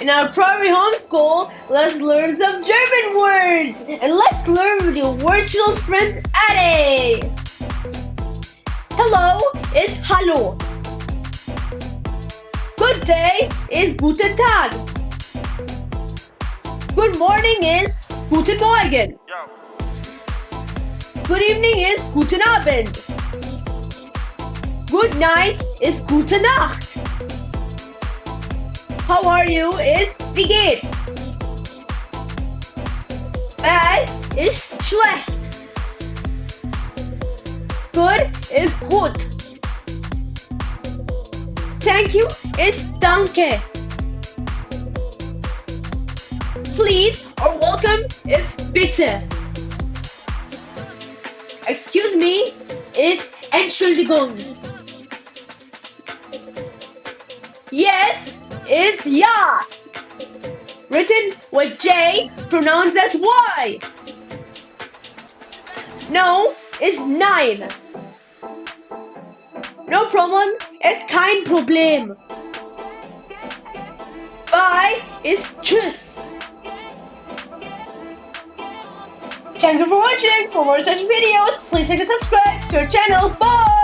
In our primary homeschool, let's learn some German words. And let's learn with your virtual friend Ade. Hello is Hallo. Good day is Guten Tag. Good morning is Guten Morgen. Good evening is Guten Abend. Good night is Gute Nacht. How are you is Wie geht's? Bad is schlecht. Good is gut. Thank you is danke. Please or welcome is bitte. Excuse me is Entschuldigung. Yes is ja. Written with J, pronounced as Y. No is nein. No problem is kein Problem. Bye is tschüss. Thank you for watching. For more such videos, please hit subscribe to our channel. Bye!